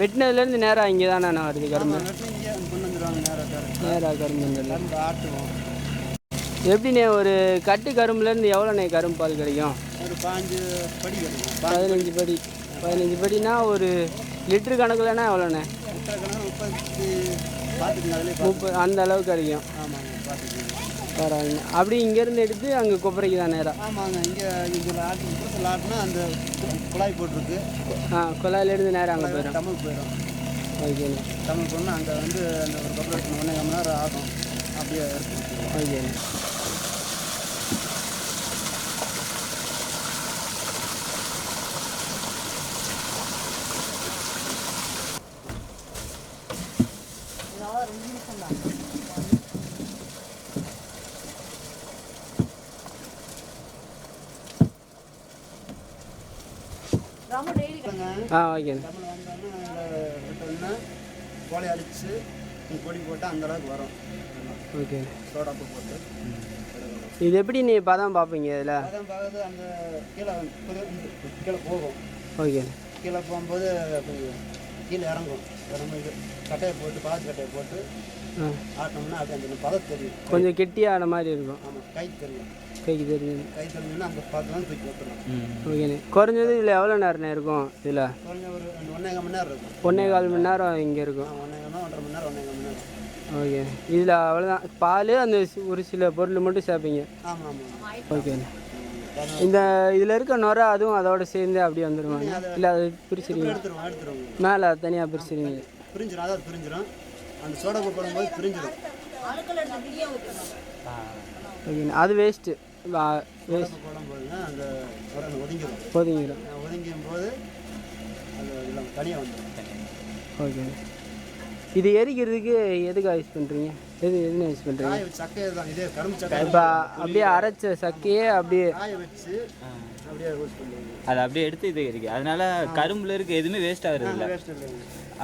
வெட்டினதுலேருந்து நேராக இங்கே தானே வருது கரும்பு? இங்கே கொண்டு வந்துடுவாங்க நேராக கரும்பு கரும்பு ஆட்டுவோம். எப்படிண்ணே ஒரு கட்டு கரும்புலேருந்து எவ்வளோண்ணே கரும்பு பால் கிடைக்கும்? ஒரு 15 படி கிடைக்கும். 15 படி. 15 படினா ஒரு லிட்டரு கணக்குலன்னா எவ்வளோண்ணே? லிட்டர் கணக்கு 30 பார்த்துக்குங்க. அதிலே 30 அந்த அளவுக்கு கிடைக்கும். ஆமாங்க, பார்த்துக்குங்க. பரவாயில்ல. அப்படி இங்கேருந்து எடுத்து அங்கே கொப்பரைக்கு தான் நேராக? ஆமாங்க, இங்கே ஆட்டுனா அந்த குழாய் போட்டிருக்கு. குழாயிலேருந்து நேராக அங்கே போயிடும். டம்முக்கு போயிடும். ஓகேண்ணே. டம்முக்கு போனால் அங்கே வந்து அந்த ஒரு கொப்பரை 1.5 மணி நேரம் ஆகும். அப்படியே இருக்கும். ஓகேண்ணே. ஓகே. கோழி அடிச்சு பொடி போட்டு அந்த அளவுக்கு வரும். ஓகே. சோடாப்பு போட்டு இது எப்படி நீ பதம் பார்ப்பீங்க? இதில் பதம் பார்க்குறது அந்த கீழே போகும். ஓகே. கீழே போகும்போது கீழே இறங்கும். இது கட்டையை போட்டு பாதி கட்டையை போட்டு ஆட்டினோம்னா அது அந்த பதம் தெரியும். கொஞ்சம் கெட்டியான மாதிரி இருக்கும். ஆமாம், கை தெரியும். கைக்கு தெரியும். கை தெரிஞ்சுன்னா அந்த பதம் தூக்கி விட்டுரும். ஓகேண்ணே. குறைஞ்சது இதில் எவ்வளோ நேரம் இருக்கும்? இதில் குறைஞ்ச ஒரு 1.5 மணி நேரம் இருக்கும். 1.25 மணி நேரம் இங்கே இருக்கும். 1.5 மணி நேரம் 1.5 மணி நேரம். ஓகே. இதில் அவ்வளோதான் பால், அந்த ஒரு சில பொருள் மட்டும் சேர்ப்பீங்க. ஆமாம் ஆமாம். ஓகேண்ணே. இந்த இதில் இருக்க நுரை அதுவும் அதோட சேர்ந்து அப்படியே வந்துடுவாங்க? இல்லை அது பிரிச்சிருங்க? எடுத்துருவோம். மேலே தனியாக பிரிச்சிருங்க? பிரிஞ்சிடும். அதாவது பிரிஞ்சிடும். அந்த சோடாப்பு போடும்போது பிரிஞ்சிடும். ஓகேண்ணே. அது வேஸ்ட்டு. வேஸ்ட் போடும்போதுங்க அந்த ஒதுங்கிடும். ஒதுங்கும் போது அது எல்லாம் தனியாக வந்துடும். ஓகேண்ணே. இது எரிக்கிறதுக்கு எதுக்காக யூஸ் பண்ணுறீங்க? எதுன்னு யூஸ் பண்ணுறீங்க? சக்கையை தான். இதே கரும்பு சக்கை. இப்போ அப்படியே அரைச்ச சக்கையே அப்படியே காய வச்சு அப்படியே யூஸ் பண்ணுறீங்க. அதை அப்படியே எடுத்து இது இருக்குது. அதனால கரும்புல இருக்க எதுவுமே வேஸ்ட் ஆகுறது இல்லை. வேஸ்ட் இல்லை.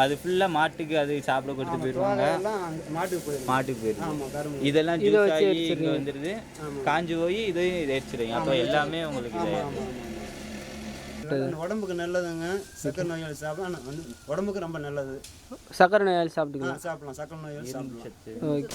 அது ஃபுல்லாக மாட்டுக்கு அது சாப்பிட கொடுத்து போயிடுவாங்க. மாட்டுக்கு போயிடும். இதெல்லாம் ஜூஸ் ஆகி இங்கே வந்துடுது. காஞ்சி போய் இதையும் இதை எரிச்சிடுங்க. அப்போ எல்லாமே உங்களுக்கு உடம்புக்கு நல்லதுங்க. சக்கரை நோயாளி சாப்பிடலாம். வந்து உடம்புக்கு ரொம்ப நல்லது. சக்கரை நோயாளி சாப்பிட்டுக்கலாம். சாப்பிடலாம். சக்கரை நோயாளி சாப்பிடலாம். ஓகே.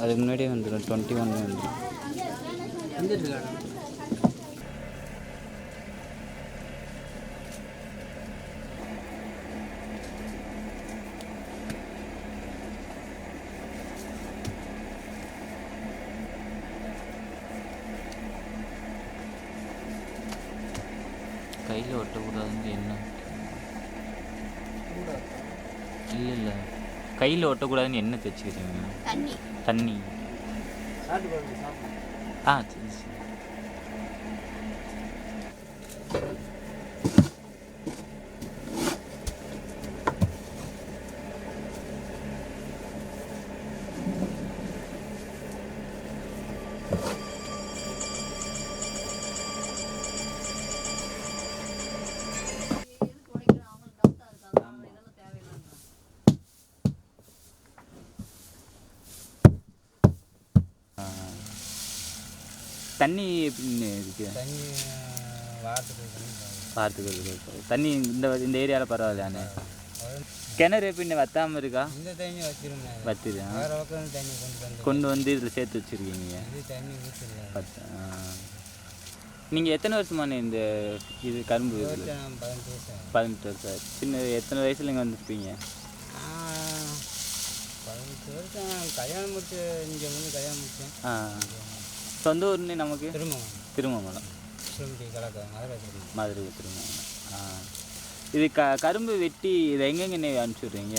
அதுக்கு முன்னாடியே வந்துடும். 21 வந்துடும். கையில் ஒட்டக்கூடாதுன்னு என்ன? இல்லை கையில் ஒட்டக்கூடாதுன்னு என்ன தைச்சிக்கிறீங்க? தண்ணி. சரி சரி. தண்ணி எப்படின்னு இருக்குது? தண்ணி வாரத்துக்கு தண்ணி இந்த ஏரியாவில் பரவாயில்லையாண்ணே? கிணறு எப்படின்னு வத்தாமல் இருக்கா? இந்த தண்ணி வச்சிருந்தேன். வத்திருக்கேன். வேறு பக்கம் தண்ணி கொண்டு வந்து இதில் சேர்த்து வச்சுருக்கீங்க. தண்ணி நீங்கள் எத்தனை வருஷமான இந்த இது கரும்பு? 18 வருஷம். சின்ன எத்தனை வயசில் இங்கே வந்துருப்பீங்க? 18 வருஷம். கல்யாணம் முடிச்சு இங்கே வந்து கல்யாணம் முடித்தேன். சொந்த ஊர்னே நமக்கு? திருமங்கலம். மதுரை திருமங்கலம். இது கரும்பு வெட்டி இதை எங்கெங்கே அனுப்பிச்சி விட்றீங்க?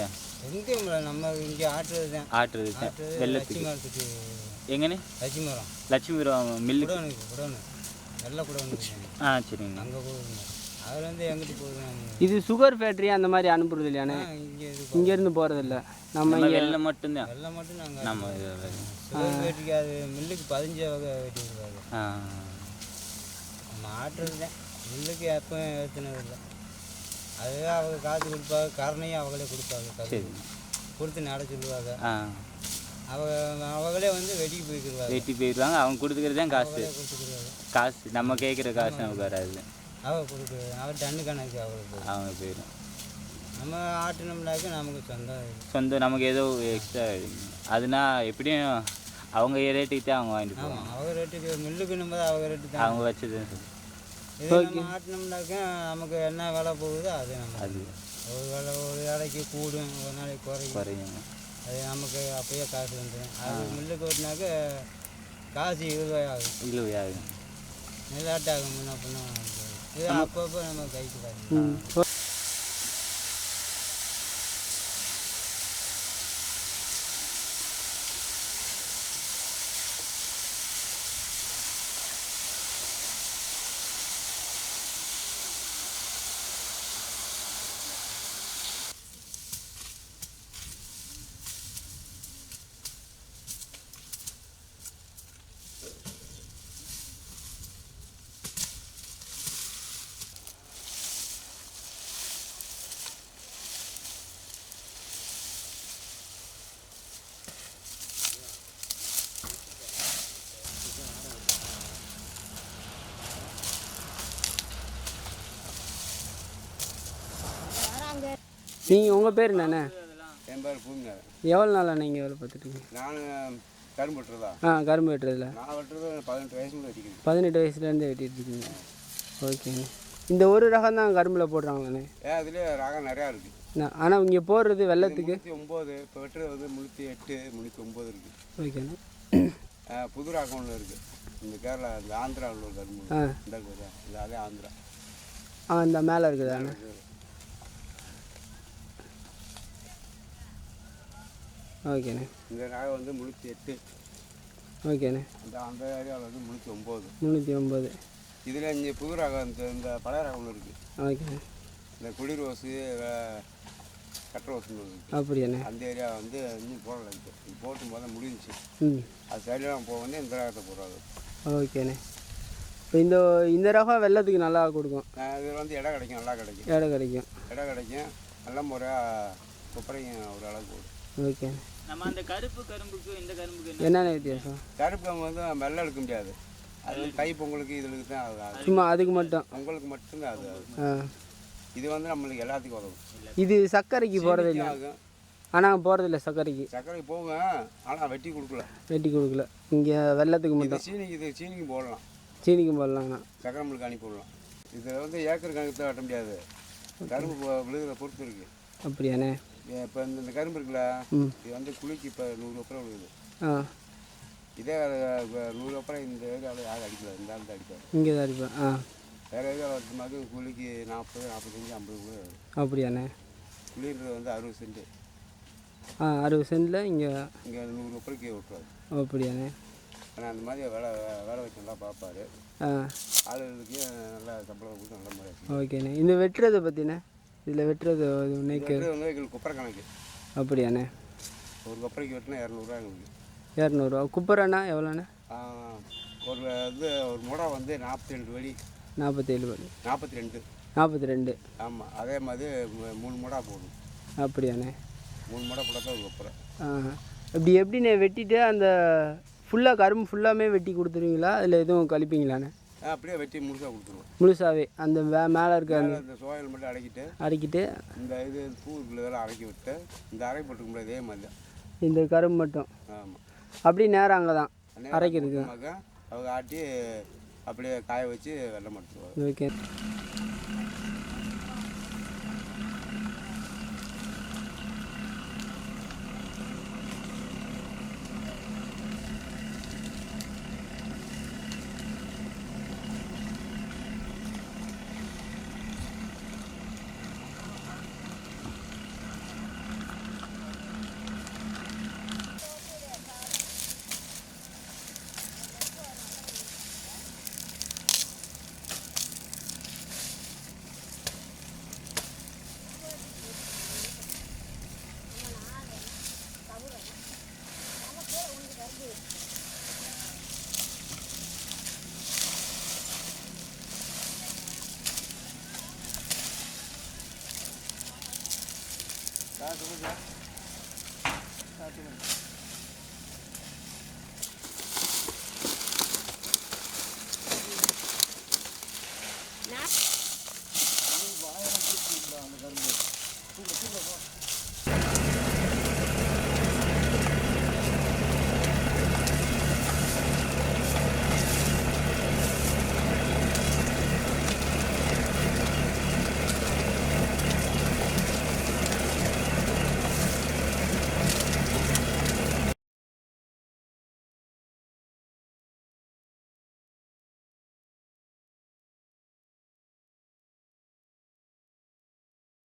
எங்கேயும் நம்ம இங்கே ஆட்டுறது தான். வெள்ளத்துக்கு எங்கண்ணே? லட்சுமிபுரம் மில்லுக்கு. வெள்ளை கூட வந்து சரிங்கண்ணா. அங்கே போகுதுங்க. அதில் வந்து எங்கிட்டு போகுதுங்க? இது சுகர் ஃபேக்ட்ரி அந்த மாதிரி அனுப்புறது இல்லையாண்ணே? இங்கேருந்து போகிறதில்ல, நம்ம இங்கே வெள்ளை மட்டும்தான். வெள்ளை மட்டும் நாங்கள் நம்ம சுகர் ஃபேக்ட்ரிக்கு அது மில்லுக்கு 15 வகை வெட்டி விடுவாங்க. நம்ம ஆட்டுறது தான், மில்லுக்கு எப்பவும் ஏற்றினது இல்லை. அதுவே அவங்க காசு கொடுப்பாங்க, கரணையும் அவங்களே கொடுப்பாங்க, கொடுத்து நட சொல்லுவாங்க. அவங்களே வந்து வெட்டி போயிடுவாங்க. அவங்க கொடுத்துக்கிறது தான் காசு. காசு நம்ம கேட்குற காசு நமக்கு வராது. அவங்க கொடுக்குறது அவர் டன்னு கணக்கு அவங்க போயிடும். நம்ம ஆட்டினோம்னாக்க நமக்கு சொந்தம் நமக்கு ஏதோ எக்ஸ்ட்ரா அதுனா எப்படியும் அவங்க ரேட்டுக்கு தான் அவங்க வாங்கிட்டு போவாங்க. அவங்க ரேட்டுக்கு மில்லுக்குன்னு அவங்க ரேட்டு தான் அவங்க வச்சது. நம்ம ஆட்டினோம்னாக்க நமக்கு என்ன விலை போகுதோ அது நம்ம அது ஒரு வேலைக்கு கூடும், ஒரு நாளைக்கு குறையும். அது நமக்கு அப்பயே காசு வந்துடும். அது மில்லுக்கு ஓட்டினாக்க காசு 20 ரூபாய் ஆகும். 20 ரூபாய் ஆகும். நிலாட்டாகும் முன்ன பின்னா. இது அப்பப்போ நம்ம கைக்கு பாருங்க. நீங்கள் உங்கள் பேர் என்னண்ணே? என் பேர் பூமிநாதன். எவ்வளோ நாளாக நீங்கள் வேலை பார்த்துட்ருக்கீங்க? நான் கரும்பு வெட்டுறதா? கரும்பு வெட்டுறதுல நான் வெட்டுறது 18 வயசுல வெட்டிக்கிறேன். 18 வயசுலேருந்து வெட்டிட்டு இருக்கீங்க. ஓகேண்ணே. இந்த ஒரு ரகம் தான் கரும்பில் போடுறாங்களாண்ணே? அதுலேயே ரகம் நிறையா இருக்குது. ஆனால் இங்கே போடுறது வெள்ளத்துக்கு 39, இப்போ வெட்டுறது வந்து 38, 39 இருக்குது. ஓகேண்ணே. புது ரகம் ஒன்று இருக்குது. இந்த கேரளா, இந்த ஆந்திராவில் ஒரு கரும்பு இந்த அதே ஆந்திரா. இந்த மேலே இருக்குதாண்ணே? ஓகேண்ணே. இந்த ரகம் வந்து 38. ஓகேண்ணே. அந்த ஏரியாவில் வந்து 39. 309. இதில் இங்கே புது ரகம் இந்த பழைய ரகம் ஒன்று இருக்குது. ஓகேண்ணே. இந்த குளிர் ரோஸு, கட்டை ரோஸுன்னு இருக்குது. அப்படியாண்ணே? அந்த ஏரியா வந்து இன்னும் போடலை. இது போட்டும் போது முடிஞ்சிச்சு. அது சைடெலாம் போக வந்து இந்த ரகத்தை போடுறாங்க. ஓகேண்ணே. இப்போ இந்த ரகம் வெள்ளத்துக்கு நல்லா கொடுக்கும். இதில் வந்து இடம் கிடைக்கும், நல்லா கிடைக்கும். இடம் கிடைக்கும் நல்ல முறையாக கொப்பரையும் ஒரு அளவுக்கு போடும். ஓகே. நம்ம அந்த கருப்பு கரும்புக்கு இந்த கரும்புக்கு என்னென்ன வித்தியாசம்? கருப்பு கரும்பு வந்து வெள்ளை எடுக்க முடியாது. அது கை பொங்கலுக்கு இதுக்கு தான் அது. சும்மா அதுக்கு மட்டும்? பொங்கலுக்கு மட்டும்தான் அது. இது வந்து நம்மளுக்கு எல்லாத்துக்கும் உதவும். இது சர்க்கரைக்கு போகிறது இல்லை? ஆனால் போகிறதில்ல சர்க்கரைக்கு. சர்க்கரைக்கு போங்க, ஆனால் வெட்டி கொடுக்கல. இங்கே வெள்ளத்துக்கு மட்டும். சீனிக்கு போடலாம். சீனிக்கும் போடலாங்கண்ணா. சர்க்கரை மில்லுக்கு அனுப்பி விடலாம். இதில் வந்து ஏக்கர் கணக்கு தான் வெட்ட முடியாது. கரும்பு விழுகிற பொறுத்து இருக்குது. அப்படியாண்ணே? இப்போ இந்த கரும்பு இருக்குல்ல, இது வந்து குளிக்கு இப்போ 100 அப்புறம் விழுகுது. இதே 100 அப்புறம் இந்த ஏரியாவில் யாரும் அடிக்கல. இந்த ஆள் தான் அடிப்பார். இங்கே தான் அடிப்பேன். வேறு ஏரியாவில் வரும்போது குளிக்கு 40, 45, 50 கூட. அப்படியாண்ணே? குளிர்றது வந்து 60 சென்ட். 60 சென்டில் இங்கே 100 அப்புறம் கீழே விட்டுருவாரு. அப்படியாண்ணே? ஆனால் அந்த மாதிரி வேலை வச்சு நல்லா பார்ப்பாரு. ஆளுகளுக்கு நல்லா சம்பளம் கொடுத்து நல்ல மாதிரி. ஓகேண்ணே. இந்த வெட்டுறதை பற்றிண்ணே? இதில் வெட்டுறது வந்து எங்களுக்கு குப்பரை கணக்கு. அப்படியாண்ணே? ஒரு கொப்பரைக்கு வெட்டினா 200 எங்களுக்கு. 200 குப்பரைண்ணா எவ்வளோண்ணே? ஒரு முடை வந்து 47 வழி. 47 வழி. 42. ஆமாம். அதே மாதிரி 3 முடா போடும். அப்படியாண்ணே? 3 முடை போட தான் ஒரு கொப்பரை. இப்படி எப்படிண்ணே வெட்டிட்டு அந்த ஃபுல்லாக கரும்பு ஃபுல்லாமே வெட்டி கொடுத்துருவீங்களா? அதில் எதுவும் கழிப்பீங்களாண்ணே? அப்படியே வெட்டி முழுசாக கொடுத்துருவோம். முழுசாகவே அந்த மேலே இருக்க அந்த சோயில் மட்டும் அடைக்கிட்டு இந்த இது பூ இதெல்லாம் அரைக்கி விட்டு இந்த அரை போட்டுக்க முடியாது. இதே மாதிரி தான் இந்த கரும்பு மட்டும். ஆமாம். அப்படி நேரம் அங்கே தான் அரைக்கிறதுக்கு அவங்க ஆட்டி அப்படியே காய வச்சு வெள்ளம் எடுத்துருவாங்க. ஓகே. சொல்லுங்க